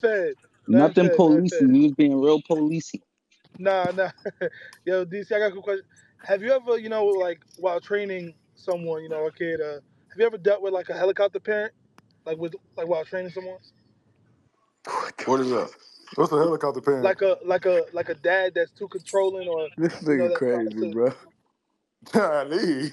fed. Nothing Nothing fed. Nothing policey. fed. You was being real policey. Nah, nah. Yo, DC, I got a quick question. Have you ever, like while training someone, a kid, have you ever dealt with like a helicopter parent, like while training someone, What is that? What's a helicopter parent? like a dad that's too controlling, or This nigga that tries crazy, to. bro. Golly.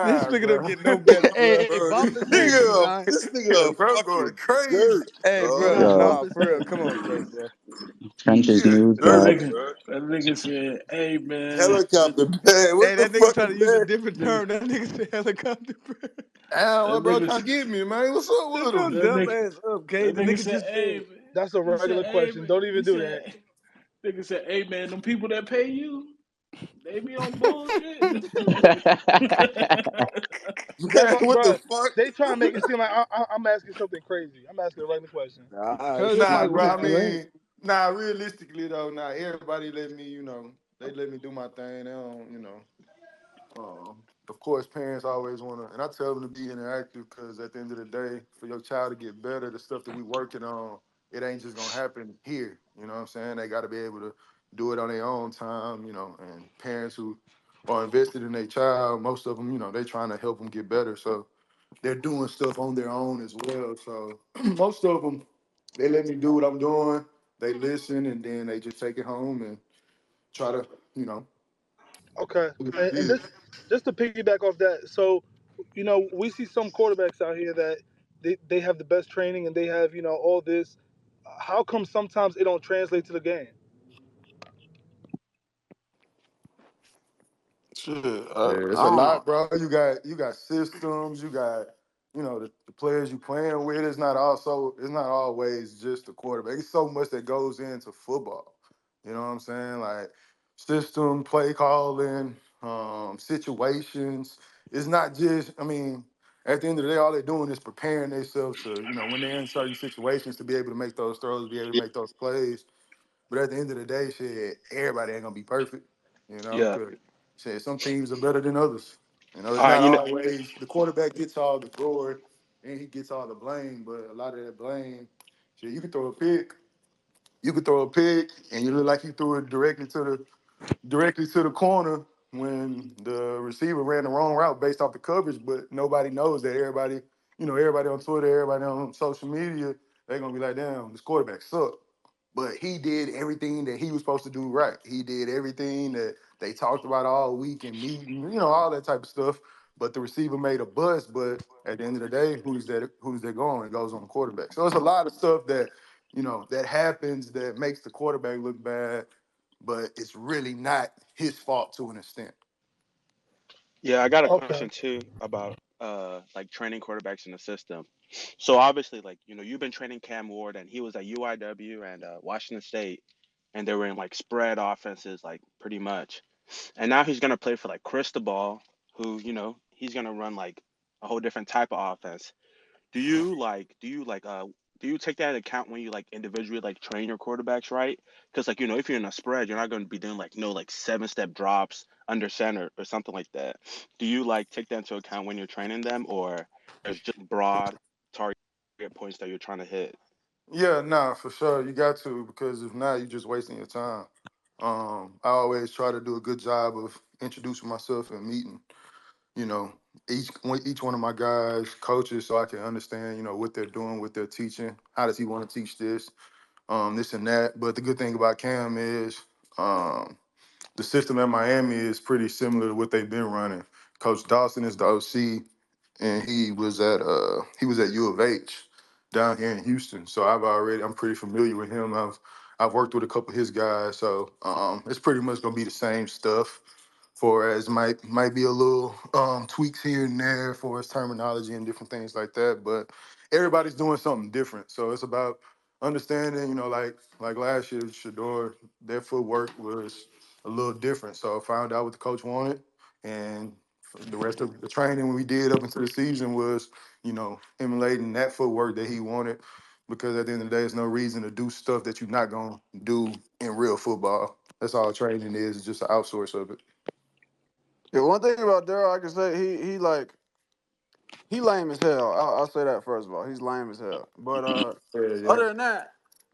This Nah, nigga don't bro. get no better, bro. Bro, Bump his head nigga, sometime. this nigga a Bro going fucking crazy. dirt, Hey, bro, dog. Yo, nah, Bump his for real. head. Come on, Trey, bro. Trench is Nigga news, That bro. dirt, nigga, bro. that nigga said, "Hey man, Helicopter man. Hey, What the that nigga fuck trying to is use a that? different nigga, term. That nigga said helicopter, bro. Damn, that what bro nigga, trying to get me, man? What's up Shut with your him? that dumb nigga, ass up, K. that The nigga nigga said, just hey said. man." That's a He said, regular "Hey question. man," Don't he even do that. said, "Nigga said, hey man, them people that pay you, they be on bullshit." That's Man, what, what the bro. fuck? They try to make it seem like I'm asking something crazy. I'm asking a regular question. Nah, Nah, shit bro. like I what you ain't. mean, nah. Realistically though, nah. Everybody let me, they let me do my thing. They don't, of course, parents always want to, and I tell them to be interactive because at the end of the day, for your child to get better, the stuff that we working on, it ain't just gonna happen here. You know what I'm saying? They got to be able to do it on their own time. And parents who are invested in their child, most of them, they trying to help them get better. So they're doing stuff on their own as well. So most of them, they let me do what I'm doing. They listen, and then they just take it home and try to, you know, Okay, do what and it is. just to piggyback off that, so we see some quarterbacks out here that they have the best training and they have all this. How come sometimes it don't translate to the game? Shit, Yeah, it's I a don't. lot, bro. You got systems. You got the players you playing with. It's not always just the quarterback. It's so much that goes into football. You know what I'm saying? Like system, play calling, situations. It's not just. I mean, at the end of the day, all they're doing is preparing themselves to when they're in certain situations to be able to make those throws, be able to make those plays. But at the end of the day, shit, everybody ain't gonna be perfect, Yeah. because shit, some teams are better than others. It's All right. not always the quarterback gets all the glory and he gets all the blame, but a lot of that blame, shit, you could throw a pick, and you look like you threw it directly to the corner when the receiver ran the wrong route based off the coverage, but nobody knows that everybody on Twitter, everybody on social media, they're gonna be like, damn, this quarterback sucked. But he did everything that he was supposed to do right. He did everything that they talked about all week in meeting, all that type of stuff. But the receiver made a bust. But at the end of the day, who's that going? It goes on the quarterback. So it's a lot of stuff that happens that makes the quarterback look bad, but it's really not his fault to an extent. Yeah, I got a Okay. question too about like training quarterbacks in the system. So obviously, like you've been training Cam Ward, and he was at UIW and Washington State, and they were in like spread offenses, like pretty much. And now he's gonna play for like Cristobal, who he's gonna run like a whole different type of offense. Do you take that into account when you like individually like train your quarterbacks, right? Because like if you're in a spread, you're not going to be doing like no like 7-step drops under center or something like that. Do you like take that into account when you're training them, or there's just broad target points that you're trying to hit? Yeah, nah, for sure. You got to, because if not, you're just wasting your time. I always try to do a good job of introducing myself and meeting, you know, each one of my guys, coaches, so I can understand, what they're doing, what they're teaching. How does he want to teach this and that? But the good thing about Cam is um, the system at Miami is pretty similar to what they've been running. Coach Dawson is the OC, and he was at U of H down here in Houston. So I'm pretty familiar with him. I've worked with a couple of his guys, so it's pretty much gonna be the same stuff. For as might be a little tweaks here and there for his terminology and different things like that, but everybody's doing something different. So it's about understanding, like last year, Shedeur, their footwork was a little different. So I found out what the coach wanted, and the rest of the training we did up until the season was, emulating that footwork that he wanted. Because at the end of the day, there's no reason to do stuff that you're not gonna do in real football. That's all training is just an outsource of it. Yeah, one thing about Darrell, I can say he lame as hell. I'll say that first of all. He's lame as hell. But Yeah, yeah. other than that,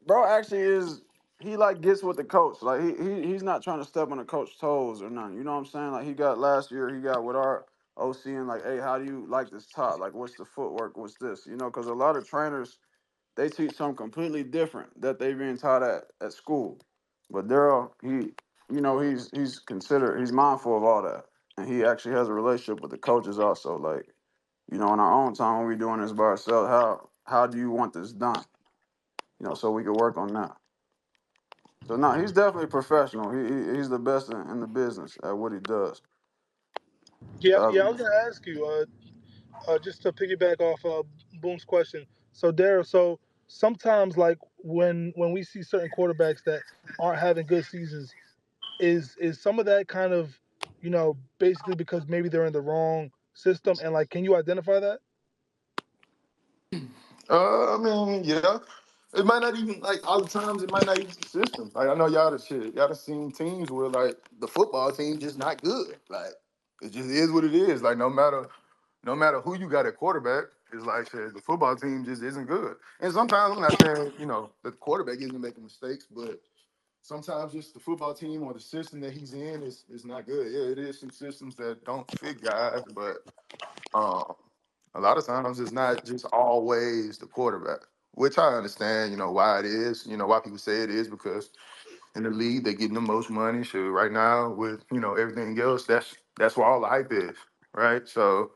bro actually is he like gets with the coach. Like he's not trying to step on the coach's toes or nothing. You know what I'm saying? Like he got last year, he got with our OC and like, hey, how do you like this top? Like, what's the footwork? What's this? You know, because a lot of trainers they teach something completely different that they've been taught at school. But Darrell, he's considered he's mindful of all that, and he actually has a relationship with the coaches also. Like, in our own time when we're doing this by ourselves, how do you want this done? So we can work on that. So no, he's definitely professional. He's the best in the business at what he does. Yeah, Uh, yeah. I was gonna ask you, just to piggyback off Boom's question. So Daryl, so sometimes like when we see certain quarterbacks that aren't having good seasons, is some of that kind of, basically because maybe they're in the wrong system, and like, can you identify that? I mean, yeah. It might not even like all the times. It might not even be system. Like I know y'all the shit. Y'all done seen teams where like the football team just not good. Like it just is what it is. Like no matter who you got at quarterback, it's like shit, the football team just isn't good. And sometimes I'm not saying that the quarterback isn't making mistakes, but sometimes just the football team or the system that he's in is not good. Yeah, it is some systems that don't fit guys, but um, a lot of times it's not just always the quarterback, which I understand, why it is, why people say it is because in the league they're getting the most money. Sure, right now with everything else, that's where all the hype is, right? So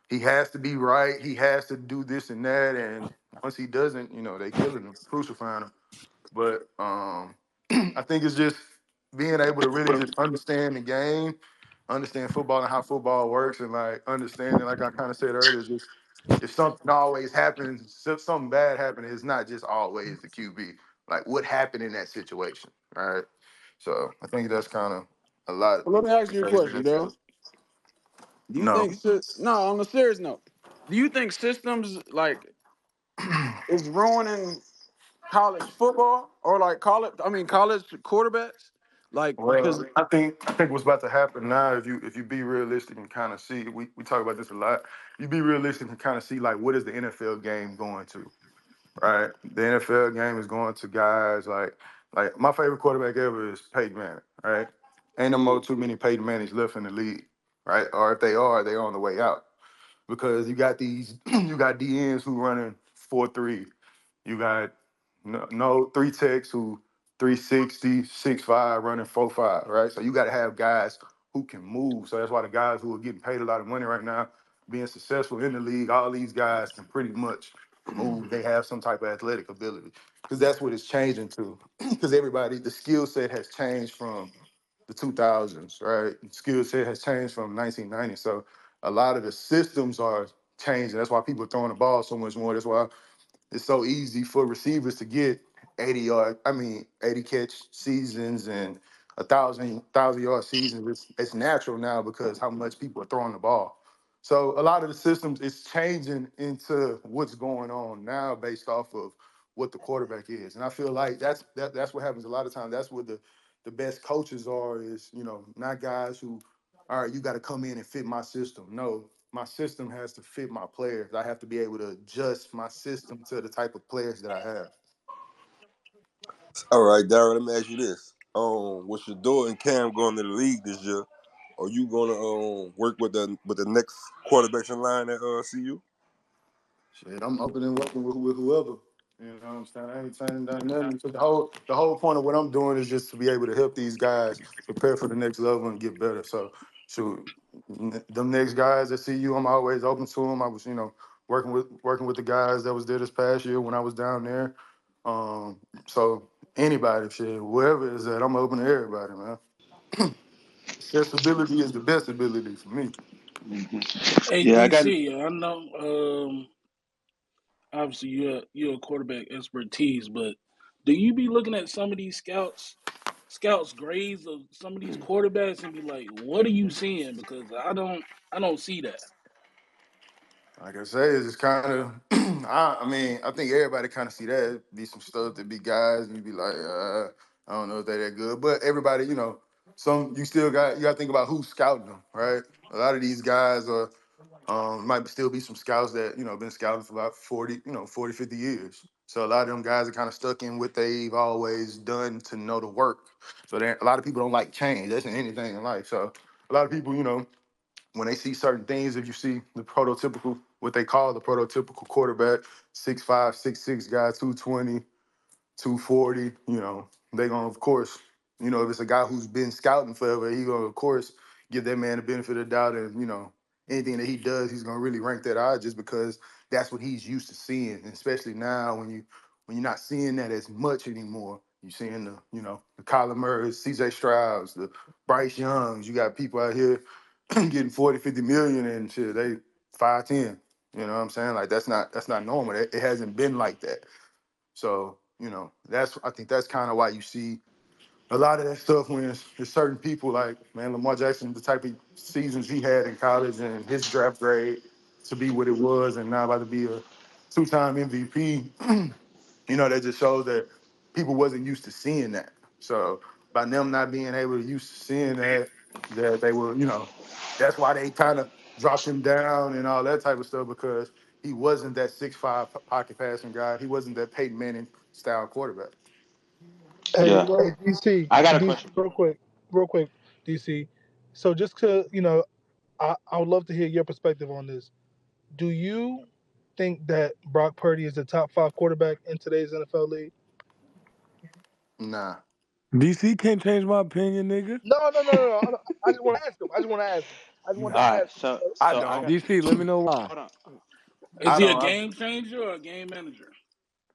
he has to be right. He has to do this and that, and once he doesn't, they killing him, crucifying him. But I think it's just being able to really just understand the game, understand football and how football works, and like understanding, like I kind of said earlier, just if something always happens, if something bad happens, it's not just always the QB. Like what happened in that situation, right? So I think that's kind of a lot. but let me ask you a question, Darrell. Do you No. think no? On a serious note, do you think systems like is ruining college football or like college quarterbacks? Like, because Well, I think what's about to happen now, if you be realistic and kind of see, we talk about this a lot. You be realistic and kind of see like what is the NFL game going to, right? The NFL game is going to guys like my favorite quarterback ever is Peyton Manning, right? Ain't no more too many Peyton Mannings left in the league, right? Or if they are, they're on the way out because you got these you got DNs who running 4-3. You got no three techs who 360, 6'5", running 4'5", right? So you got to have guys who can move. So that's why the guys who are getting paid a lot of money right now, being successful in the league, all these guys can pretty much move. They have some type of athletic ability because that's what it's changing to. Because the skill set has changed from the 2000s, right? Skill set has changed from 1990. So a lot of the systems are changing. That's why people are throwing the ball so much more. That's why it's so easy for receivers to get 80 catch seasons and a thousand yard seasons. It's natural now because how much people are throwing the ball. So a lot of the systems is changing into what's going on now based off of what the quarterback is. And I feel like that's what happens a lot of times. That's what the best coaches are is, not guys who, all right, you got to come in and fit my system. No, my system has to fit my players. I have to be able to adjust my system to the type of players that I have. All right, Darren, let me ask you this. With Shedeur and Cam going to the league this year, are you gonna work with the next quarterbacks in line at CU? Shit, I'm open and working with whoever. You know what I'm saying? I ain't turning down nothing. So the whole point of what I'm doing is just to be able to help these guys prepare for the next level and get better. So, shoot, them next guys that see you, I'm always open to them. I was, working with the guys that was there this past year when I was down there. So anybody, shit, wherever it's at, I'm open to everybody, man. Accessibility is the best ability for me. Hey Yeah, I got. DC, I know. Obviously you're a quarterback expertise, but do you be looking at some of these scouts grades of some of these quarterbacks and be like, what are you seeing? Because I don't see that. Like I say, it's just kind of. I think everybody kind of see that. It'd be some stuff that be guys, and you be like, I don't know if they that good. But everybody, some you got to think about who's scouting them, right? A lot of these guys might still be some scouts that been scouting for about 40, 40, 50 years. So a lot of them guys are kind of stuck in what they've always done to know the work. So a lot of people don't like change. That's in anything in life. So a lot of people, when they see certain things, if you see the prototypical, what they call the prototypical quarterback, 6'5", 6'6" guy, 220, 240, they gonna, of course, if it's a guy who's been scouting forever, he gonna, of course, give that man the benefit of the doubt, and anything that he does, he's gonna really rank that high just because that's what he's used to seeing, and especially now when you're not seeing that as much anymore. You're seeing the Kyler Murrays, CJ Strouds, the Bryce Youngs. You got people out here getting 40, 50 million and shit. They 5'10". You know what I'm saying? Like that's not normal. It hasn't been like that. So, I think that's kind of why you see a lot of that stuff when it's certain people like, man, Lamar Jackson, the type of seasons he had in college and his draft grade to be what it was and now about to be a two-time MVP, that just shows that people wasn't used to seeing that. So by them not being able to used to seeing that they were, that's why they kind of dropped him down and all that type of stuff because he wasn't that 6'5" pocket passing guy. He wasn't that Peyton Manning style quarterback. Hey, Yeah, hey, DC, I got a DC, question for you. real quick, DC. So just to, I would love to hear your perspective on this. Do you think that Brock Purdy is a top 5 quarterback in today's NFL league? Nah. DC can't change my opinion, nigga. No, no, no, no, no. I just want to ask him. I just want to ask him. I just want to Nah. All right, ask him. so I so I don't. got DC, let me know why. hold on. Is I he a don't. game changer or a game manager?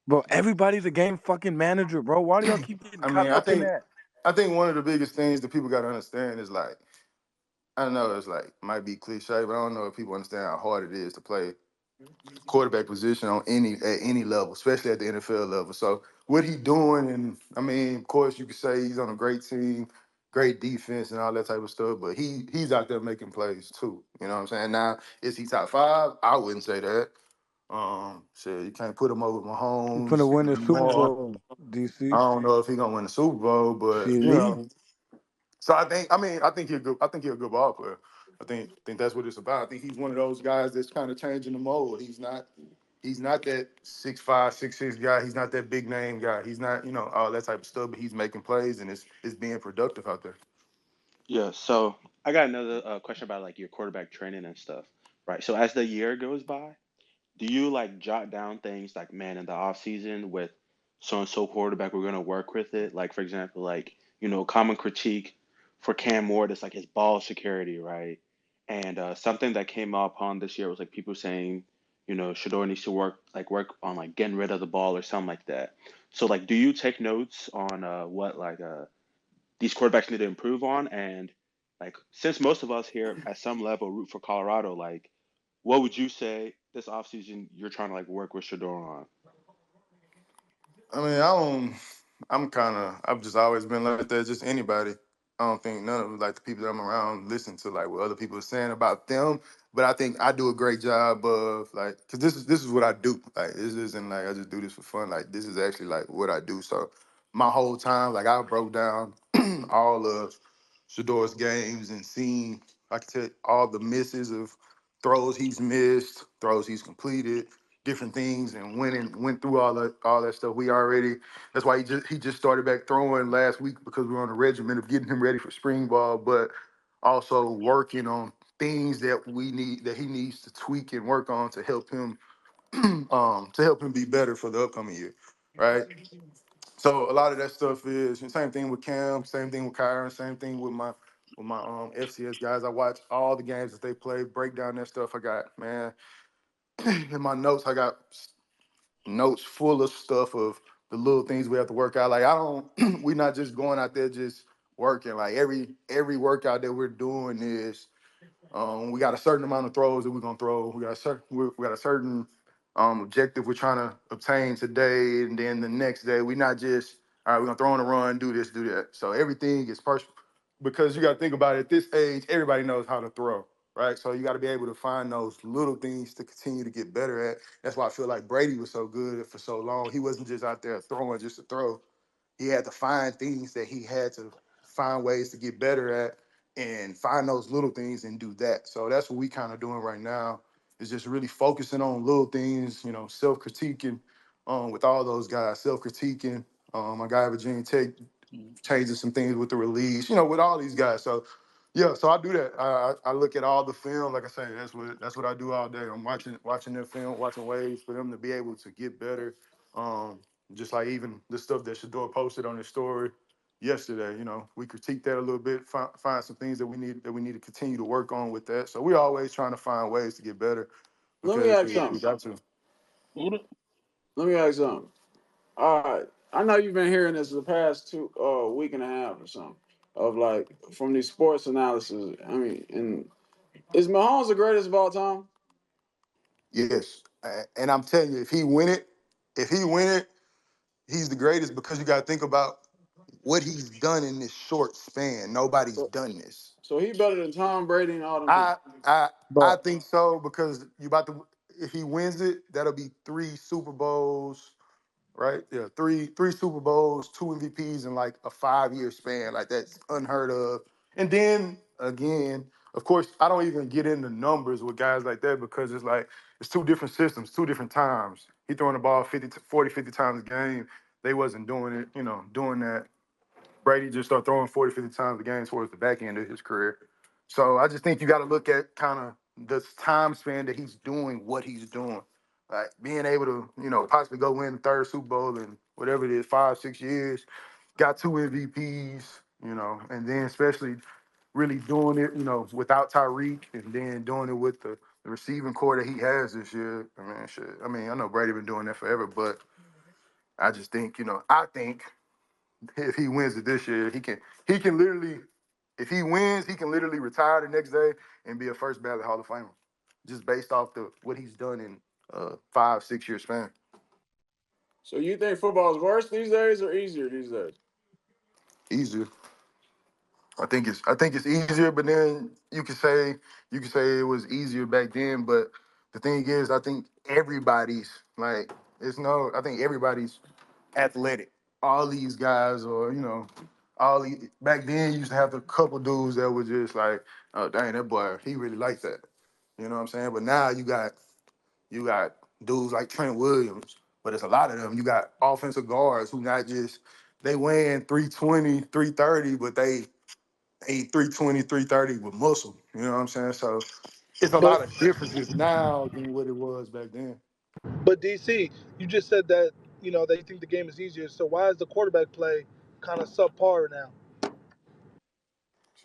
Bro, everybody's a game fucking manager, bro. Why do y'all keep getting I mean, caught I up in think that? I think one of the biggest things that people got to understand is like I know it's like might be cliche, but I don't know if people understand how hard it is to play quarterback position on any level, especially at the NFL level. So what he doing, and I mean, of course, you could say he's on a great team, great defense, and all that type of stuff. But he's out there making plays too. You know what I'm saying? Now, is he top 5? I wouldn't say that. Shit, you can't put him over You finna Mahomes, win the Super Lamar. Bowl, I DC. don't know if he's gonna win the Super Bowl, but Philly. so I think he's a good. I think he's a good ball player. I think that's what it's about. I think he's one of those guys that's kind of changing the mold. He's not that 6'5", 6'6" guy. He's not that big name guy. He's not all that type of stuff. But he's making plays and it's being productive out there. Yeah, so I got another question about like your quarterback training and stuff, right? So as the year goes by, do you like jot down things like, man, in the off season with so and so quarterback, we're gonna work with it? Like for example, like common critique for Cam Ward is like his ball security, right? And something that came up on this year was like people saying, Shedeur needs to work on like getting rid of the ball or something like that. So like, do you take notes on what like these quarterbacks need to improve on? And like, since most of us here at some level root for Colorado, like, what would you say this offseason you're trying to like work with Shador on? I mean, I don't. I've just always been like that. Just anybody. I don't think none of like the people that I'm around listen to like what other people are saying about them. But I think I do a great job of like, cause this is what I do. Like this isn't like I just do this for fun. Like this is actually like what I do. So my whole time, like I broke down all of Shador's games and seen, like I said, all the misses of throws he's missed, throws he's completed, different things, and went through all that stuff. That's why he just started back throwing last week because we're on a regimen of getting him ready for spring ball, but also working on things that he needs to tweak and work on to help him be better for the upcoming year, right? So a lot of that stuff is the same thing with Cam, same thing with Kyron, same thing with my FCS guys. I watch all the games that they play, break down that stuff. I got, man, in my notes, I got notes full of stuff of the little things we have to work out. Like I don't we're not just going out there just working. Like every workout that we're doing is we got a certain amount of throws that we're gonna throw. We got a certain objective we're trying to obtain today, and then the next day we're not just all right. We're gonna throw on a run, do this, do that. So everything is personal because you got to think about it. At this age, everybody knows how to throw, right? So you got to be able to find those little things to continue to get better at. That's why I feel like Brady was so good for so long. He wasn't just out there throwing just to throw. He had to find things that he had to find ways to get better at and find those little things and do that. So that's what we kind of doing right now is just really focusing on little things, self-critiquing with all those guys, self-critiquing. My guy at Virginia Tech changing some things with the release, with all these guys. So yeah, so I do that. I look at all the film, like I say, that's what I do all day. I'm watching their film, watching ways for them to be able to get better. Um, just like even the stuff that Shedeur posted on his story yesterday, we critique that a little bit, find some things that we need to continue to work on with that. So we're always trying to find ways to get better Let me because ask we something. got to. Who the, Let me ask something. All right. I know you've been hearing this the past week and a half or something of like from these sports analysis. I mean, and is Mahomes the greatest of all time? Yes, and I'm telling you, if he win it, he's the greatest because you got to think about what he's done in this short span. Nobody's So, done this. so he better than Tom Brady and all them I people. I I But think so because if he wins it, that'll be 3 Super Bowls, right? Yeah, three Super Bowls, 2 MVPs in like a 5-year span. Like that's unheard of. And then again, of course, I don't even get into numbers with guys like that because it's like it's two different systems, two different times. He throwing the ball 50 times a game. They wasn't doing it, doing that. Brady just started throwing 40, 50 times a game towards the back end of his career. So I just think you got to look at kind of the time span that he's doing what he's doing. Like being able to, possibly go win the third Super Bowl in whatever it is, 5, 6 years, got 2 MVPs, and then especially really doing it, without Tyreek and then doing it with the receiving core that he has this year. I mean, shit. I mean, I know Brady been doing that forever, but I just think, I think if he wins it this year, he can literally, if he wins, he can literally retire the next day and be a first ballot Hall of Famer, just based off what he's done in 5, 6 year span. So you think football is worse these days or easier these days? Easier. I think it's easier, but then you could say it was easier back then. But the thing is, I think everybody's like I think everybody's athletic. All these guys, or back then you used to have a couple dudes that were just like, oh dang, that boy, he really likes that. You know what I'm saying? But now you got dudes like Trent Williams, but it's a lot of them. You got offensive guards who not just they weighing 320, 330, but they 320, 330 with muscle. You know what I'm saying? So it's a but lot of differences now than what it was back then. but DC, you just said that that you think the game is easier. So why is the quarterback play kind of subpar now?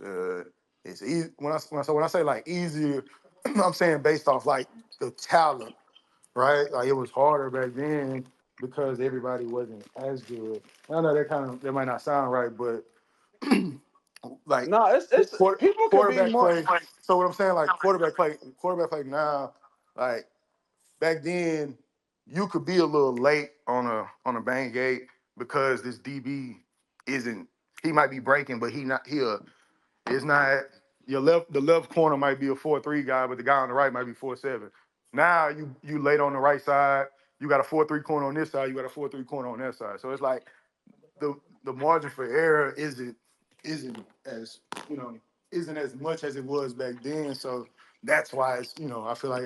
Uh, it's easy when I say like easier, I'm saying based off like the talent, right? Like it was harder back then because everybody wasn't as good. I know that might not sound right, but like No, it's people could be quarterback more. play. So what I'm saying, like quarterback play now, like back then, you could be a little late on a bang gate because this DB isn't. He might be breaking, but it's not the left corner might be a 4-3 guy, but the guy on the right might be 4-7. Now you late on the right side. You got a 4-3 corner on this side. You got a 4-3 corner on that side. So it's like the the margin for error isn't as you know isn't as much as it was back then. So that's why I feel like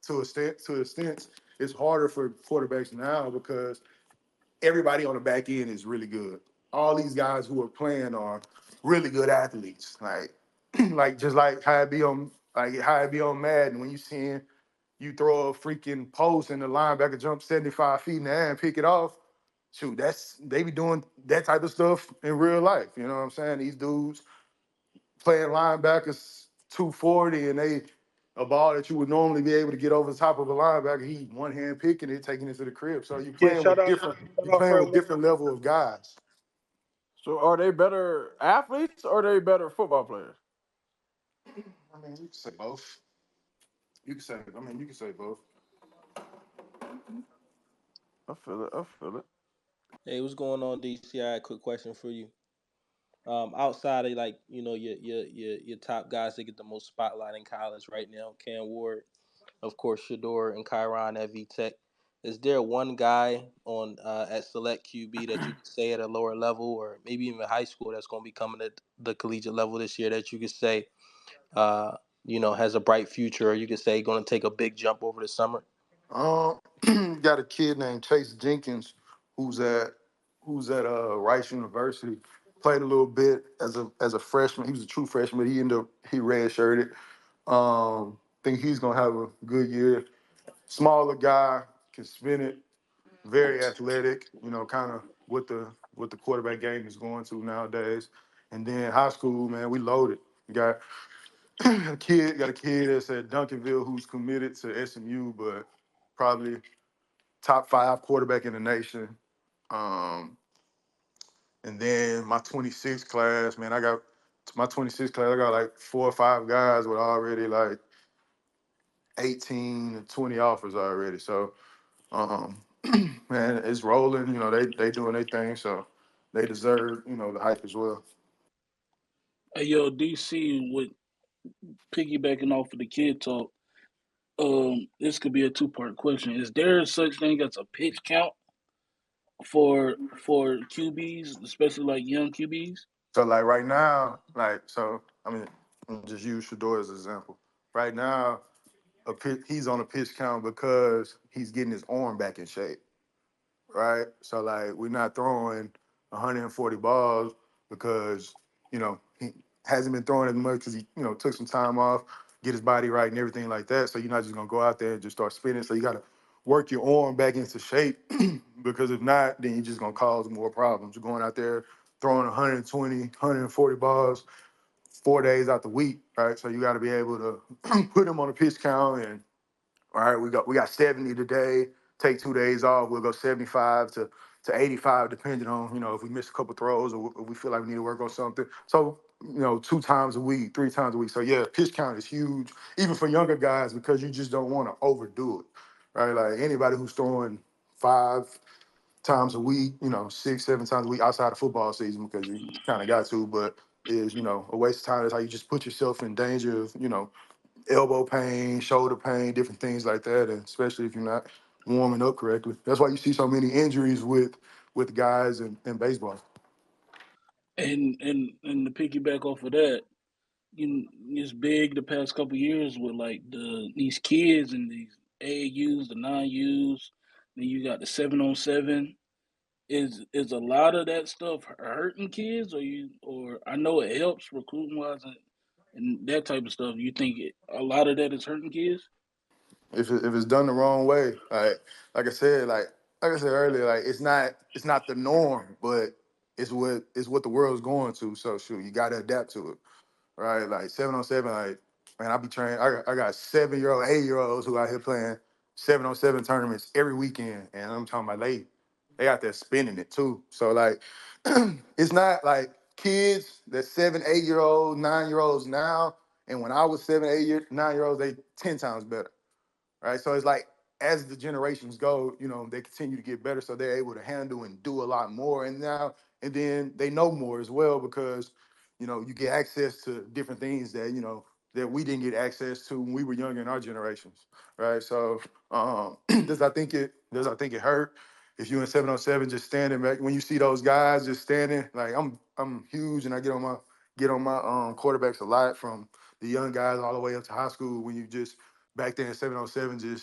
to a extent it's harder for quarterbacks now because everybody on the back end is really good. All these guys who are playing are really good athletes. Like like just how it be on Madden when you throw a freaking post and the linebacker jumps 75 feet in the air and pick it off. Shoot, they be doing that type of stuff in real life. You know what I'm saying? These dudes playing linebackers 240 and they a ball that you would normally be able to get over the top of a linebacker, he one hand picking it, taking it to the crib. So Yeah, shout you're out playing Fred with Warner. different level of guys. So are they better athletes or are they better football players? I mean, you can say both. You can say both. I feel it. I feel it. Hey, what's going on, DC? I had a quick question for you. Outside of like your top guys that get the most spotlight in college right now, Cam Ward, of course, Shedeur and Kyron at VTech. Is there one guy on at select QB that you could say at a lower level or maybe even high school that's going to be coming at the collegiate level this year that you could say has a bright future or you could say going to take a big jump over the summer? Got a kid named Chase Jenkins who's at Rice University. Played a little bit as a freshman. He was a true freshman, but he redshirted. Think he's gonna have a good year. Smaller guy, can spin it, very athletic, kind of what the quarterback game is going to nowadays. And then high school, man, we loaded. We got got a kid that's at Duncanville who's committed to SMU, but probably top 5 quarterback in the nation. Um, and then my 26 class, man, I got like 4 or 5 guys with already like 18 to 20 offers already. So, um, man, it's rolling. They doing their thing, so they deserve the hype as well. Hey, yo, DC, with piggybacking off of the kid talk, this could be a two-part question. Is there such thing as a pitch count for QBs, especially like young QBs? So like right now, I mean, I'm just use Shedeur as an example. Right now, he's on a pitch count because he's getting his arm back in shape, right? So like we're not throwing 140 balls because he hasn't been throwing as much because he took some time off, get his body right and everything like that. So you're not just gonna go out there and just start spinning. So you got to work your arm back into shape because if not, then you're just gonna cause more problems. You're going out there throwing 120, 140 balls 4 days out the week, right? So you got to be able to put him on a pitch count and all right, we got 70 today. Take 2 days off. We'll go 75 to 85, depending on if we miss a couple throws or if we feel like we need to work on something. So 2 times a week, 3 times a week. So yeah, pitch count is huge, even for younger guys, because you just don't want to overdo it, right? Like anybody who's throwing 5 times a week, 6, 7 times a week outside of football season, because you kind of got to, but is a waste of time. That's how you just put yourself in danger of elbow pain, shoulder pain, different things like that, and especially if you're not warming up correctly. That's why you see so many injuries with guys in baseball. And to piggyback off of that, it's big the past couple years with like these kids and these AAUs, the non-Us. Then you got the 7-on-7. Is a lot of that stuff hurting kids, or I know it helps recruiting wise and that type of stuff. You think a lot of that is hurting kids? If it's done the wrong way, like I said earlier, like it's not the norm, but it's what the world's going to. So shoot, you got to adapt to it, right? Like 7-on-7, like man, I be trained. I got 7-year-old, 8-year-olds who out here playing 7-on-7 tournaments every weekend, and I'm talking about they out there spinning it too. So like, it's not like kids that 7, 8-year-olds, 9-year-olds now, and when I was 7, 8, 9-year-olds, they 10 times better, right? So it's like as the generations go, they continue to get better, so they're able to handle and do a lot more. And then they know more as well because you get access to different things that we didn't get access to when we were younger in our generations, right? So does I think it hurt if you in 7-on-7 just standing back when you see those guys just standing like I'm huge and I get on my quarterbacks a lot from the young guys all the way up to high school when you just back then 7-on-7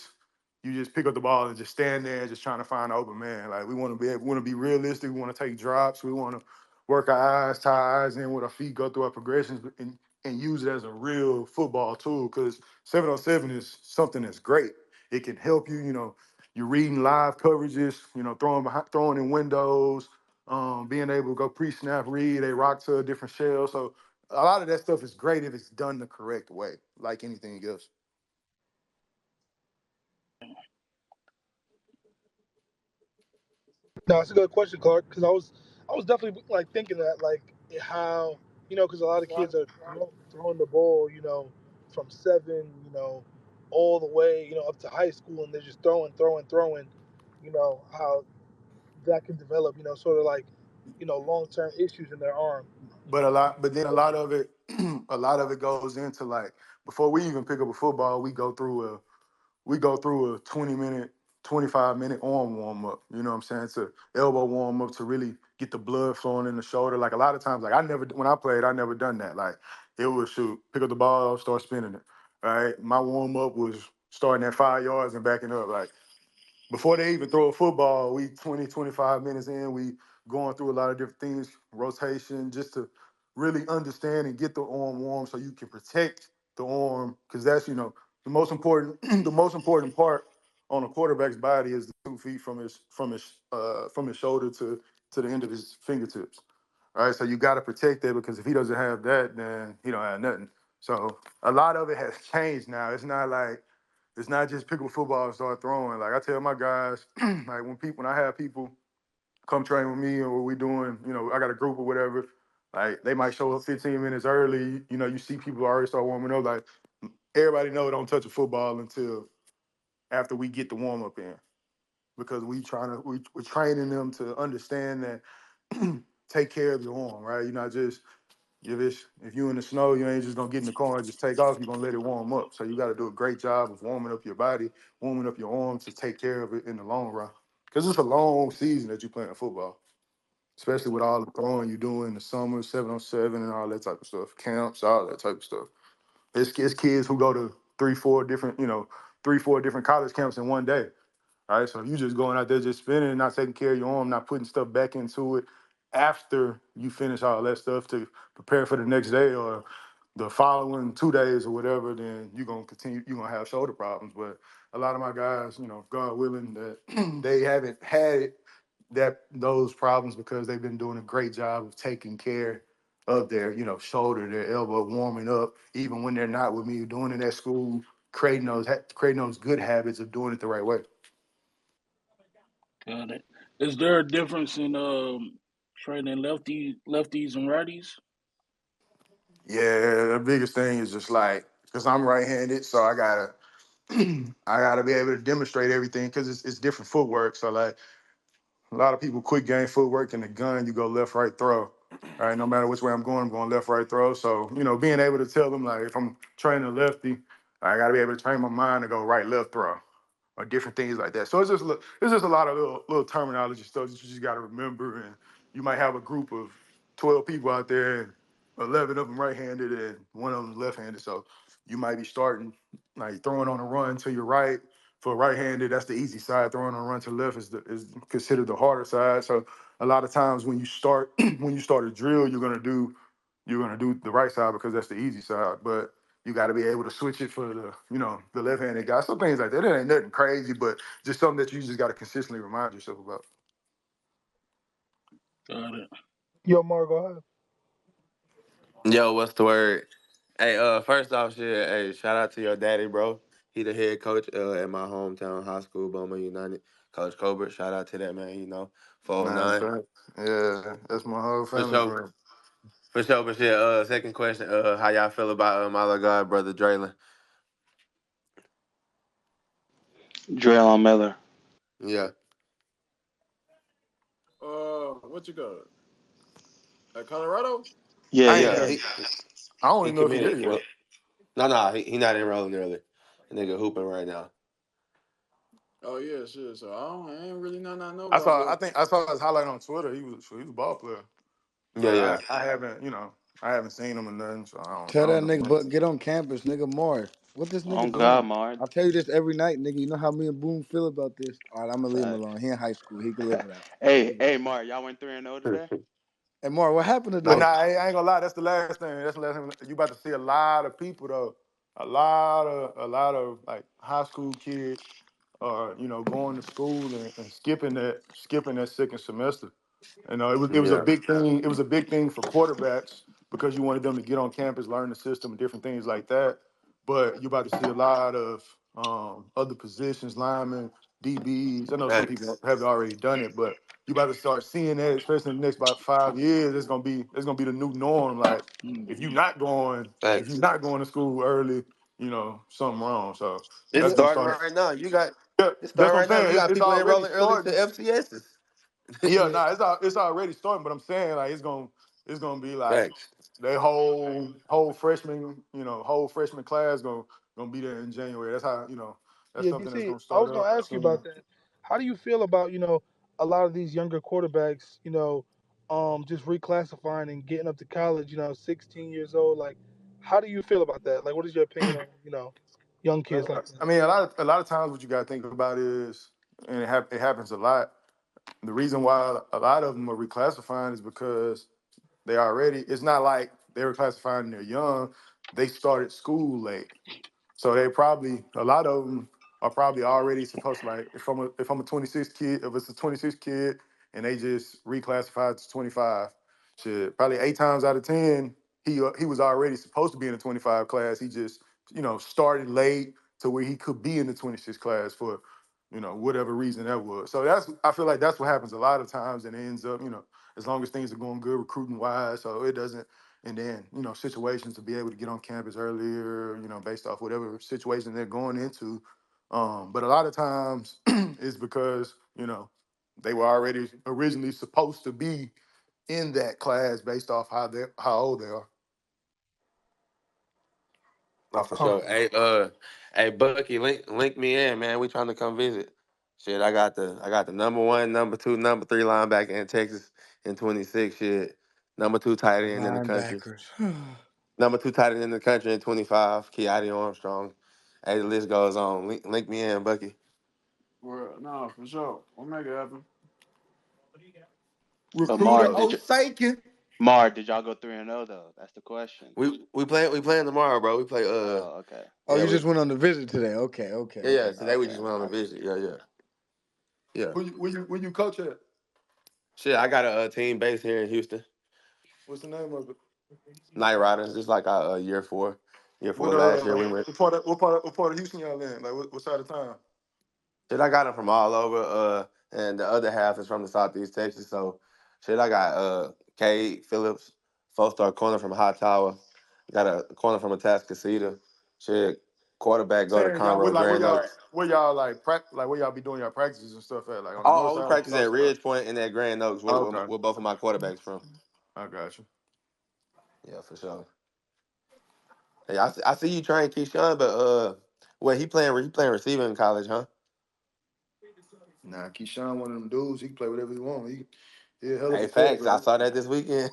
you just pick up the ball and just stand there just trying to find an open man. Like we want to be realistic. We want to take drops. We want to work our eyes, tie our eyes in with our feet, go through our progressions, and use it as a real football tool. Because 7-on-7 is something that's great. It can help you. You're reading live coverages. Throwing in windows, being able to go pre-snap read, a rock to a different shell. So a lot of that stuff is great if it's done the correct way, like anything else. No, it's a good question, Clark. Because I was definitely like thinking that like how because a lot of kids are throwing the ball from 7 all the way up to high school, and they're just throwing. How that can develop sort of like long term issues in their arm. But then a lot of it, a lot of it goes into like before we even pick up a football, we go through a 20-minute, 25-minute arm warm up. You know what I'm saying? To elbow warm up to really get the blood flowing in the shoulder. Like a lot of times, like when I played, I never done that. Like it was shoot, pick up the ball, start spinning it. Right. My warm up was starting at 5 yards and backing up. Like before they even throw a football, we 20, 25 minutes in, we going through a lot of different things, rotation, just to really understand and get the arm warm so you can protect the arm, because that's, the most important the most important part on a quarterback's body is the 2 feet from his shoulder to the end of his fingertips. All right, so you got to protect that, because if he doesn't have that, then he don't have nothing. So a lot of it has changed now. It's not just pick up a football and start throwing. Like I tell my guys, like when I have people come train with me or what we doing, I got a group or whatever, like they might show up 15 minutes early. You see people already start warming up. Like everybody know don't touch a football until after we get the warm up in, because we're training them to understand that take care of your arm, right? You're not just if you in the snow, you ain't just gonna get in the car and just take off. You're gonna let it warm up. So you got to do a great job of warming up your body, warming up your arms to take care of it in the long run. Because it's a long season that you're playing football, especially with all the throwing you do in the summer, 7-on-7 and all that type of stuff, camps, all that type of stuff. It's kids who go to 3-4 different college camps in one day. All right, so if you just going out there just spinning and not taking care of your arm, not putting stuff back into it after you finish all that stuff to prepare for the next day or the following 2 days or whatever, then you're gonna have shoulder problems. But a lot of my guys, God willing, that they haven't had those problems because they've been doing a great job of taking care of their, shoulder, their elbow, warming up, even when they're not with me, doing it at school, creating those good habits of doing it the right way. Got it. Is there a difference in training lefties and righties? Yeah, the biggest thing is just like, because I'm right-handed, so I gotta I gotta be able to demonstrate everything, because it's different footwork. So like a lot of people quick game footwork in the gun, you go left, right, throw. All right, no matter which way I'm going left, right, throw. So, being able to tell them, like, if I'm training a lefty, I gotta be able to train my mind to go right, left, throw, or different things like that. So it's just a lot of little terminology stuff that you just got to remember. And you might have a group of 12 people out there, and 11 of them right-handed and one of them left-handed. So you might be starting like throwing on a run to your right for right-handed. That's the easy side. Throwing on a run to left is considered the harder side. So a lot of times when you start when you start a drill, you're gonna do the right side because that's the easy side. But you got to be able to switch it for the left-handed guy. Some things like that. It ain't nothing crazy, but just something that you just got to consistently remind yourself about. Got it. Yo, Mar, go ahead. Yo, what's the word? Hey, first off, shit, hey, shout out to your daddy, bro. He the head coach at my hometown high school, Bowman United. Coach Colbert, shout out to that man, Nah, 409. yeah, that's my whole For family, sure. bro. For sure, but shit, second question, how y'all feel about my little god, brother Draylon? Drell Miller. Yeah. What you got? At Colorado? Yeah, I ain't, yeah. Yeah, I don't he even know if he there committed. yet. Well, no, he not enrolling early. The nigga hooping right now. Oh yeah, sure. So I ain't really nothing I know I about, saw. I but think I saw his highlight on Twitter. He was a ball player, Yeah, but yeah. I haven't I haven't seen him or nothing, so I Tell don't that know nigga, much. but get on campus, nigga. More. What this nigga On God, doing? Mard. I tell you this every night, nigga. You know how me and Boone feel about this. All right, I'm gonna leave him Fact. alone. He in high school. He can live without. Hey, Mard, y'all went 3-0 today? Hey, Mar, what happened But today? nah, I ain't gonna lie. That's the last thing. That's the last thing. You about to see a lot of people though. A lot of like high school kids are going to school and skipping that second semester. It was a Yeah. big thing. It was a big thing for quarterbacks because you wanted them to get on campus, learn the system, and different things like that. But you're about to see a lot of other positions, linemen, DBs. I know some people Thanks. have already done it, but you about to start seeing that, especially in the next about 5 years. It's gonna be the new norm. Like if you're Hmm. not going, if you're Thanks. not going to school early, something wrong. So It's that's gonna starting start. right now. Yeah, It's that's starting what I'm right now. You saying. It's, got it's people already enrolling early to starting. FCSs. Yeah, nah, it's already starting, but I'm saying like it's gonna be like Thanks. their whole freshman class gonna be there in January. That's how that's Yeah, something that's DC. gonna I start was gonna up ask you soon. about that. How do you feel about a lot of these younger quarterbacks, just reclassifying and getting up to college, 16 years old? Like, how do you feel about that? Like, what is your opinion on young kids like that? I mean, a lot of times what you gotta think about is and it happens a lot. The reason why a lot of them are reclassifying is because they already. It's not like they were classifying when they're young. They started school late. So they probably a lot of them are probably already supposed to like if I'm a 26 kid if it's a 26 kid and they just reclassified to 25, shit probably 8 times out of 10 he was already supposed to be in the 25 class. He just started late to where he could be in the 26 class for whatever reason that was. So I feel like that's what happens a lot of times and it ends up as long as things are going good recruiting wise, so it doesn't and then situations to be able to get on campus earlier, based off whatever situation they're going into. But a lot of times it's because they were already originally supposed to be in that class based off how old they are. Oh, for Huh. sure. Hey, Bucky, link me in, man. We trying to come visit. Shit, I got the number one, number two, number three linebacker in Texas in 26. Shit, number two tight end in the country. Linebackers. Number two tight end in the country in 25. Keati Armstrong. Hey, the list goes on. Link me in, Bucky. Well, no, for sure. We'll make it happen. But Recruiter Osakin. Did y'all go 3-0 though? That's the question. We playing tomorrow, bro. We play Oh, okay. Oh, yeah you we just went on the visit today. Okay, okay, yeah. okay. Today we Okay. just went on a visit. Yeah. Where you coach at? Shit, I got a team base here in Houston. What's the name of it? Night Riders, just like our year four. Year What four last year we went. what part of Houston y'all in? Like what side of town? Shit, I got them from all over. And the other half is from the Southeast Texas. So, shit, I got Cade Phillips, 4-star corner from Hot Tower. Got a corner from Atascocita. Shit, quarterback go to Saying y'all Conroe Grand Oaks. where y'all like where y'all be doing your practices and stuff at, like on the north Oh, we side or the practice south at side? Ridge Point and at Grand Oaks. Okay, Where both of my quarterbacks from. I got you. Yeah, for sure. Hey, I see you trying Keyshawn, but well, he playing receiver in college, huh? Nah, Keyshawn, one of them dudes. He can play whatever he want. He a hell of Hey, a facts. I quarterback. saw that this weekend.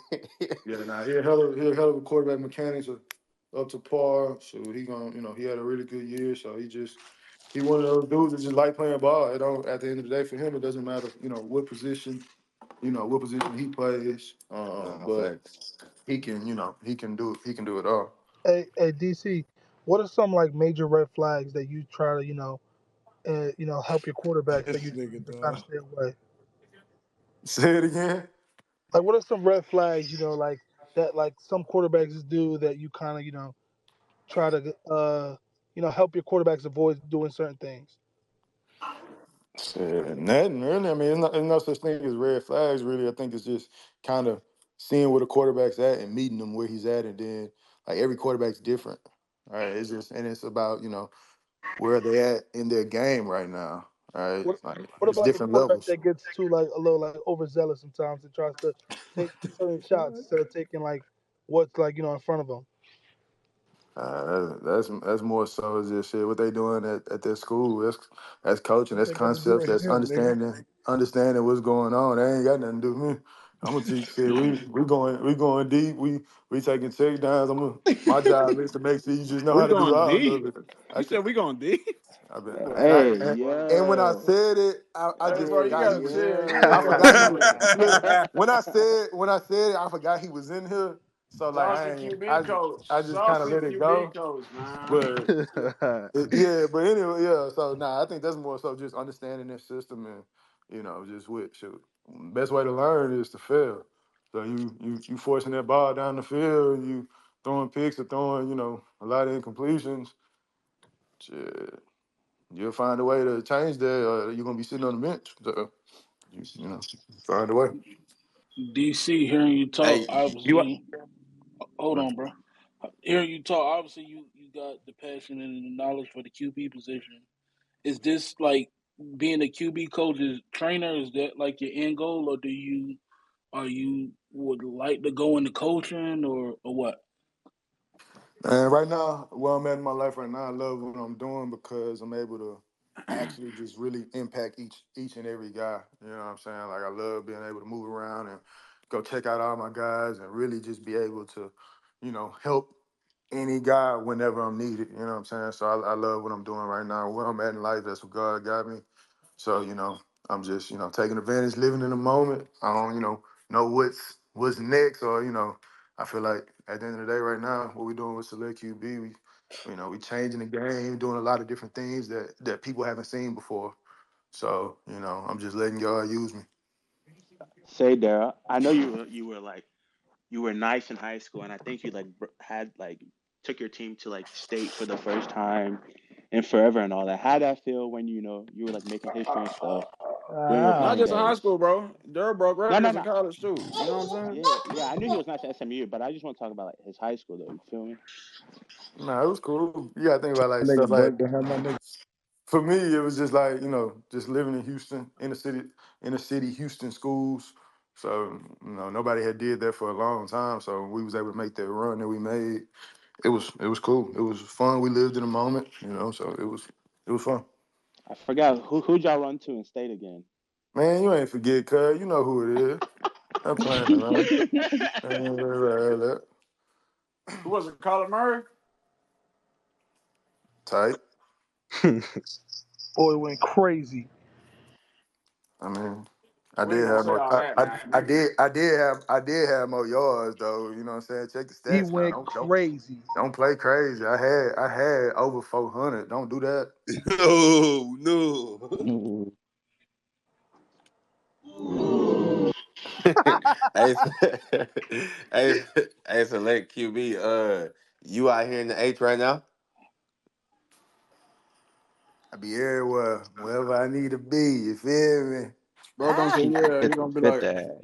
Yeah, nah, he a hell of a quarterback. Mechanics are up to par. So he gonna, he had a really good year. So he one of those dudes that just like playing ball. It don't At the end of the day, for him, it doesn't matter, what position he plays. Nah, But facts. he can do it all. Hey, DC, what are some like major red flags that you try to help your quarterbacks that This you nigga, to kind of dog. stay away? Say it again. Like, what are some red flags like that like some quarterbacks do that you kind of try to help your quarterbacks avoid doing certain things? Shit, nothing really. I mean, there's no such thing as red flags, really. I think it's just kind of seeing where the quarterback's at and meeting him where he's at, and then like every quarterback's different, right? It's about where they at in their game right now, right? What Like what it's about like a different quarterback levels. that gets too like a little like overzealous sometimes and tries to take certain shots instead of taking like what's like in front of them? That's more so just shit. What they doing at their school? That's coaching. What That's they got to do concepts. with That's him, nigga? understanding what's going on. They ain't got nothing to do with me. I'm gonna teach. Shit, we going deep. We taking check downs. My job is to make sure you just know We how to do going all of deep. it. I You can. said we going deep. I've been. Hey, And when I yo. said it, I Hey, just bro, you forgot he gotta was. chill. You I ain't gotta forgot he do was. that. Look, when I said it, I forgot he was in here. So like Sauce I the ain't. QB coach. I just kind Sauce of the let it go. QB coach, man. But yeah, but anyway, yeah. So nah, I think that's more so just understanding their system and just with shoot. Best way to learn is to fail. So you forcing that ball down the field, you throwing picks or throwing a lot of incompletions. Shit, you'll find a way to change that, or you're gonna be sitting on the bench. So find a way. DC, hearing you talk, Hey, you obviously. Hold on, bro. Hearing you talk, obviously you got the passion and the knowledge for the QB position. Is this like being a QB coach's trainer? Is that like your end goal, or are you would like to go into coaching or what? And right now, where I'm at in my life right now, I love what I'm doing because I'm able to actually just really impact each and every guy. You know what I'm saying? Like I love being able to move around and go check out all my guys and really just be able to, help any guy whenever I'm needed. You know what I'm saying? So I love what I'm doing right now. Where I'm at in life, that's what God got me. So, I'm just, taking advantage, living in the moment. I don't, know what's next, or, I feel like at the end of the day right now, what we're doing with Select QB, we changing the game, doing a lot of different things that people haven't seen before. So, I'm just letting y'all use me. Say, Dara, I know you were nice in high school, and I think you had took your team to like state for the first time in forever and all that. How'd that feel when you were like making history and stuff during your Not playing just in high days? school, bro. Darrell broke No, no, records in no. college too. You know what I'm saying? Yeah, yeah. I knew he was nice at SMU, but I just want to talk about like his high school though. You feel me? Nah, it was cool. You gotta think about like My stuff nigga like Buck to have my nigga. for me, it was just like, just living in Houston, in the city, Houston schools. So, nobody had did that for a long time. So we was able to make that run that we made. It was cool. It was fun. We lived in the moment, so it was fun. I forgot who'd y'all run to in state again. Man, you ain't forget, cuz. You know who it is. I'm playing around. Who was it? Colin Murray? Tight. Boy went crazy. I mean, I We ain't did gonna have say more. all that, man. I did have more yards though. You know what I'm saying? Check the He stats now. went crazy. Don't play crazy. I had over 400. Don't do that. No, no. Mm. Hey, hey, hey, Select QB. You out here in the H right now? I be everywhere, wherever I need to be. You feel me? Bro gonna say, yeah, he Fit, gonna be fit like, that.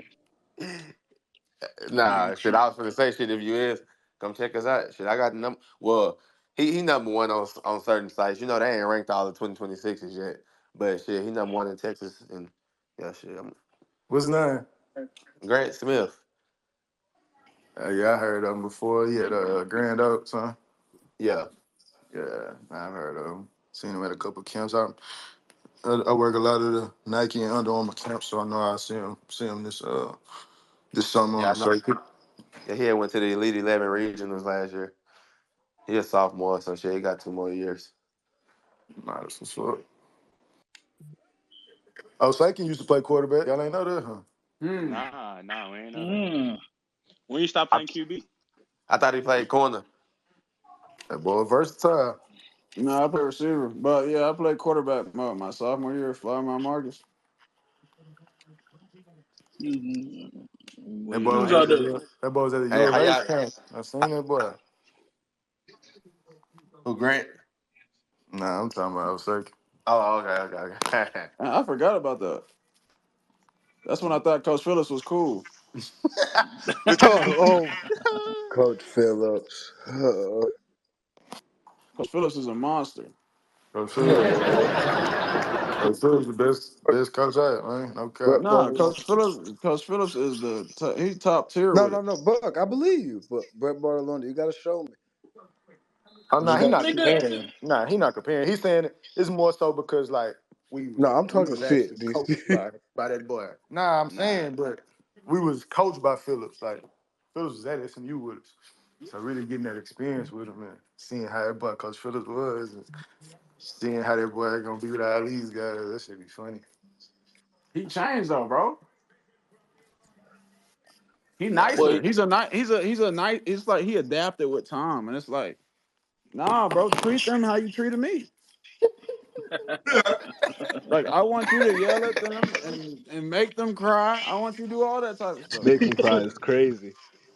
Nah, shit. I was gonna say shit. If you is, come check us out. Shit, I got the number. Well, he number one on certain sites. They ain't ranked all the 2026s yet, but shit, he number one in Texas, and yeah, shit. What's his name? Grant Smith. Yeah, I heard of him before. He had Grand Oaks, huh? Yeah, Yeah, I've heard of him. Seen him at a couple camps. I work a lot of the Nike and Under Armour camps, so I know I see him this summer on yeah, the I know. circuit. Yeah, he had went to the Elite 11 regionals last year. He a sophomore, so shit, he got 2 more years. Nah, that's what's up. Oh, Sakin used to play quarterback. Y'all ain't know that, huh? hmm. Nah, nah, we ain't know that. Mm. When you stop I, playing QB? I thought he played corner. That boy versatile. No, I play receiver. But yeah, I played quarterback my sophomore year, fly my Marcus. You, That you boy was was at out the there. that boy was at the Hey, U how of A y'all? camp. I seen that boy. Who Grant? Nah, I'm talking about Sakin. Oh, okay. Man, I forgot about that. That's when I thought Coach Phillips was cool. Oh, Coach Phillips. Coach Phillips is a monster. Coach Phillips, Coach Phillips the best coach I had, man. No cap. Nah, But Coach Phillips is he's top tier no, with no, it. no, Buck. I believe you, but Brett Barcelona, you got to show me. Oh, You nah, he got. not Nigga, comparing. Nah, he not comparing. He's saying it's more so because like No, I'm we talking was fit. actually Do you coached see? by that boy. Nah, I'm Nah. saying, but we was coached by Phillips. Like Phillips was at SMU with us, so really getting that experience with him and seeing how that boy Coach Phillips was, and seeing how that boy gonna be with all these guys, that should be funny. He changed though, bro. He Nah, nicer. boy, He's a nice. It's like he adapted with time, and it's like, nah, bro, treat them how you treated me. Like I want you to yell at them and make them cry. I want you to do all that type of stuff. Make him cry is crazy.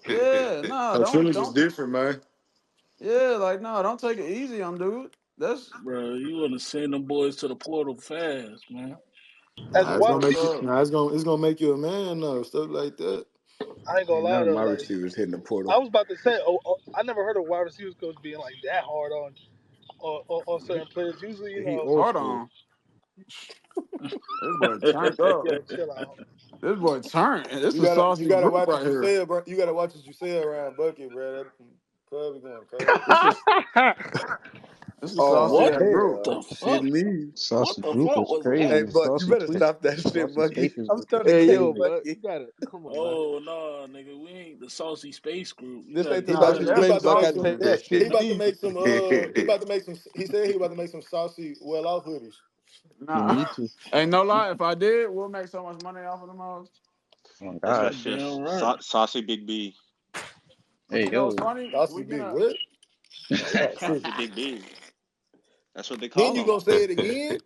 Yeah, no, Coach don't Phillips is don't. different, man. Yeah, like no, don't take it easy on dude. That's bro, you want to send them boys to the portal fast, man. as a Nah, it's wide gonna make you. receiver, uh, Nah, it's gonna make you a man though. Stuff like that. I ain't gonna Ain't lie none of though. my Like receivers hitting the I portal. was about to say, I never heard of wide receivers coach being like that hard on certain players. Usually, He old hold school. on. This boy turned up. yo, chill out. This boy turned. And this You is a gotta you saucy gotta group watch right what you here. say, bro. You gotta watch what you say around Bucky, bro. That club be going crazy. This is this is saucy What ass Oh group. the hell, fuck? shit me. What Saucy the group fuck is was Hey that? crazy. Buck, you Saucy better tweets, stop that shit, saucy Bucky. spaces I'm was starting to Hey catch yo, crazy. but Bucky. you gotta come on, man. Oh no, nigga, we ain't the saucy space group. You This gotta ain't the get Nah, that saucy He that's space, about to Buck. make I some. tell saucy. you that He shit about to me. make some. He about to make some. He said he about to make some saucy well off hoodies. You Nah, need to. ain't no lie. If I did, we'll make so much money off of them hoes. Oh God. That's Goddamn just right. Saucy Big B. But Hey you know what's yo. funny? Saucy We big gonna what? Oh, shit. Saucy Big B. That's what they Then call you him. gonna say it again?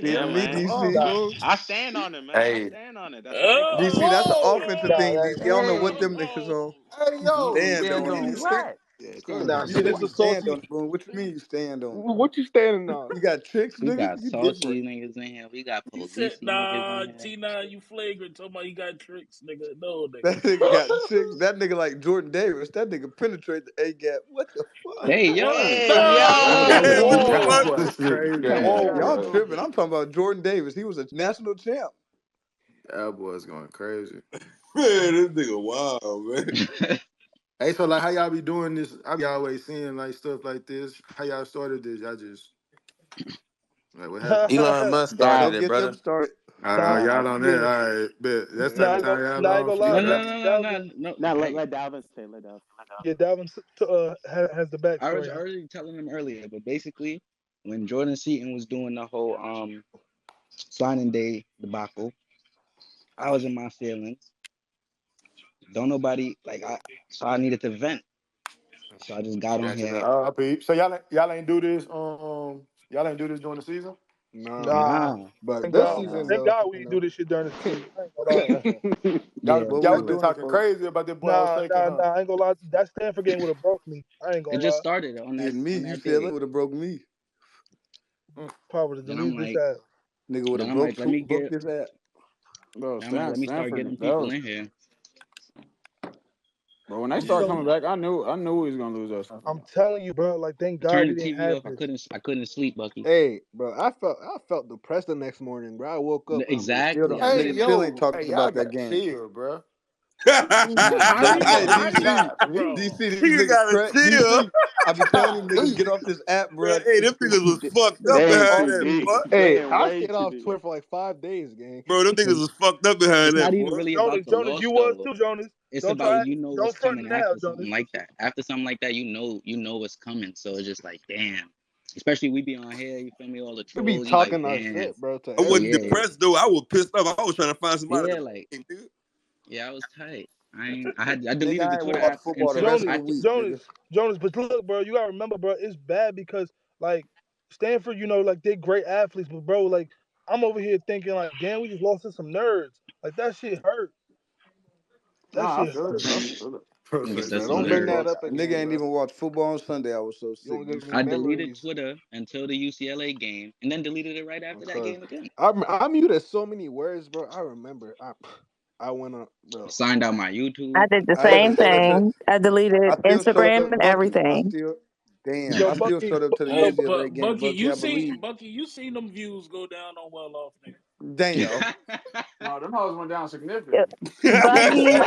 Yeah, Kidding me, man. DC, Nah, fool. I stand on it, man. I Hey, stand on it. That's what they call DC, him. that's an nah, offensive Whoa, thing, that, DC. I don't know what that them whoa, niggas on. Hey, You yo, stand man, on what it. are You you Stand stand. on saying? Yeah, come on, what? nah. DC. See, You this you is stand salty. on it, boom. What you mean you stand on it? What you standing on? You got tricks, We nigga. got You different. saucy niggas in here. We got He said, policey niggas in nah, here. T9, you flagrant. Talking about you got tricks, nigga. No, nigga. That nigga got tricks. That nigga like Jordan Davis. That nigga penetrate the A gap. What the fuck? Hey yo. Hey Hey yo! that yo. boy, What? Whoa, that Whoa. boy This shit crazy. crazy, whoa. Y'all bro. tripping. I'm talking about Jordan Davis. He was a national champ. That boy's going crazy. Man, this nigga wild, man. Hey, so like, how y'all be doing this? I be always seeing like stuff like this. How y'all started this? Y'all just like what happened? Elon Musk started Don't Style. it, get them brother. started. Nah, Y'all on that? yeah. All right, bet. That's the type Nah, I of ain't gonna, time y'all nah, I ain't on. gonna lie. No, Forget no, that. no, no, Dalvin, no, no. Now Hey, let Dalvin say. Let Dalvin. yeah, Dalvin has the I was backstory. already telling them earlier, but basically, when Jordan Seaton was doing the whole signing day debacle, I was in my feelings. Don't nobody like I, so I needed to vent. So I just got on Gotcha. here. I peep. So y'all ain't do this. Y'all ain't do this during the season. Nah. Nah, Nah, But thank this God. nah. season Thank though, God you we do know. this shit during the season. I ain't gonna lie. Yeah, What Y'all we was been doing it talking for? crazy about that boy Osaka, huh? Nah. I ain't gonna lie. That Stanford game would have broke me. I ain't it gonna just lie. started on that Getting me, on that UCLA day. would have broke me. Mm. Probably Then I'm delete this like, app. Nigga would then have I'm like, let me broke get. this app. bro, Then I'm like, let me start Stanford. getting That people was. in here. But when they I'm start Yeah. telling coming you. back, I knew we was gonna lose us. I'm telling you, bro. Like, thank I God turned we the didn't TV have off. this. I couldn't sleep, Bucky. Hey, bro, I felt depressed the next morning, bro. I woke up and we still Exactly. don't I Hey, nigga couldn't. still ain't yo, talked hey, y'all about that gotta game. chill, bro. Nah, How But you hey, how you DC, not, bro? DC, these Nigga niggas gotta crack. chill. DC, I be telling these niggas get off this app, bro. Man, hey, them niggas was fucked up They in behind too that, deep. boy. They Hey, in I way stayed too off deep. Twitter for like 5 days, gang. Bro, them niggas was fucked up it's behind not that, even boy. really Jonas, about the Jonas, you loss was though. too, Jonas. It's Don't about try, you know what's don't front coming now, after something Jonas. like that. After something like that, you know what's coming. So it's just like, damn. Especially we be on here, you feel me? All the We be trolls, you like, talking our damn. shit, bro, to I wasn't Yeah, everybody. depressed though. I was pissed off. I was trying to find somebody to yeah, like, blame, nigga. yeah, I was tight. I Nigga, deleted I the ain't Twitter watch app football the until the rest of Jonas, the practice. week, Jonas, nigga. Jonas. But look, bro, you gotta remember, bro, it's bad because like Stanford, like they're great athletes, but bro, like I'm over here thinking like, damn, we just lost to some nerds. Like that shit hurt. That Nah, I shit feel it. hurt. I feel it. Bro, Nigga say said Bro, some some don't That bring shit that nerds. nerds. up hurt. again, nigga ain't Bro. even watch football on Sunday. I was so You sick, don't give me DC. I deleted memories. Twitter until the UCLA game, and then deleted it right after that Because game again. I muted so many words, bro. I remember. I went on, bro. Signed out my I YouTube. did the I All even same that showed shit. up to. thing. I I deleted still showed Instagram up, and Bucky. everything. Damn. Yo, I still Bucky, showed up to the Hey, yo, UCLA but game, Bucky, Bucky. I believe. You seen them views go down on well off, nigga. Damn. No, them hoes went down Yep. significantly. Buggy,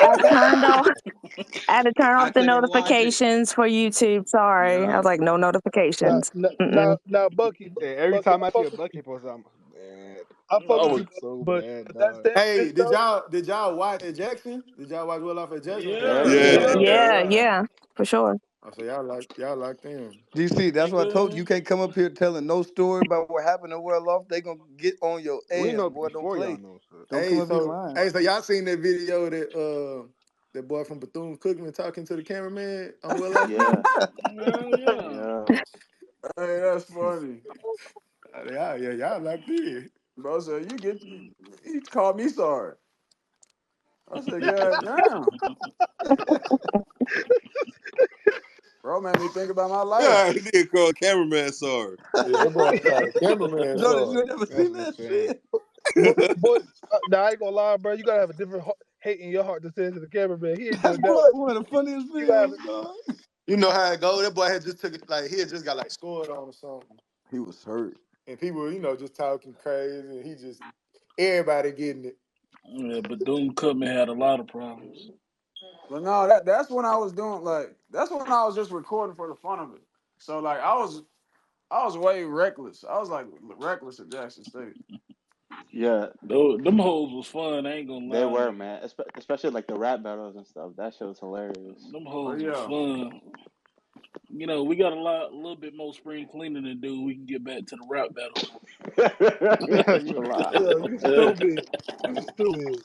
I had to turn I off the couldn't watch it. notifications for YouTube. Sorry. I Yeah. was like, no now, notifications. now, now, Mm-mm. now, Bucky, Hey, every Bucky, time I see a Bucky post, I'm man. I fuck I with Uh, was you, so but mad, that dog. Stanford Hey, shit did though. y'all watch at Jackson? Did y'all watch well off at Jackson? Cause y'all yeah, like Yeah, them. Yeah. yeah. Yeah, Yeah. yeah, for sure. I say y'all like them. DC, that's what I told you. You Nigga. can't come up here telling no story about what happened to well off. They gonna get on your We ass, know boy. Don't before y'all play. know. So. Don't come Hey, up here so lying. hey, so y'all seen that video that boy from Bethune Cookman talking to the cameraman on well off Yeah. game? Yeah, yeah. Yeah. Hey, that's funny. Y'all like this. Bro said, he called me sorry. I said, God damn. Bro made me think about my life. he did call cameraman sorry. Yeah, that boy called the cameraman Jonas, you sorry. ain't never That's seen that insane. shit. Boy, now I ain't gonna lie, bro. You gotta have a different hate in your heart to say it to the cameraman. He ain't That doing that. boy, one of the funniest You gotta have videos, dog. You know how it go. That boy had just took it like he had just got like scored on or something, He was hurt. and people just talking crazy, and he just everybody getting it. Yeah, but Doom Cutman had a lot of problems. But no, that's when I was doing that's when I was just recording for the fun of it. So like I was way reckless. I was like reckless at Jackson State. Yeah. Them hoes was fun. I ain't gonna They lie, were, nigga. man. Especially like the rap battles and stuff. That shit was hilarious. Them But hoes was yeah. fun. We got a little bit more spring cleaning to do. We can get back to the rap battle. You a lie. Yo, you stupid. You stupid.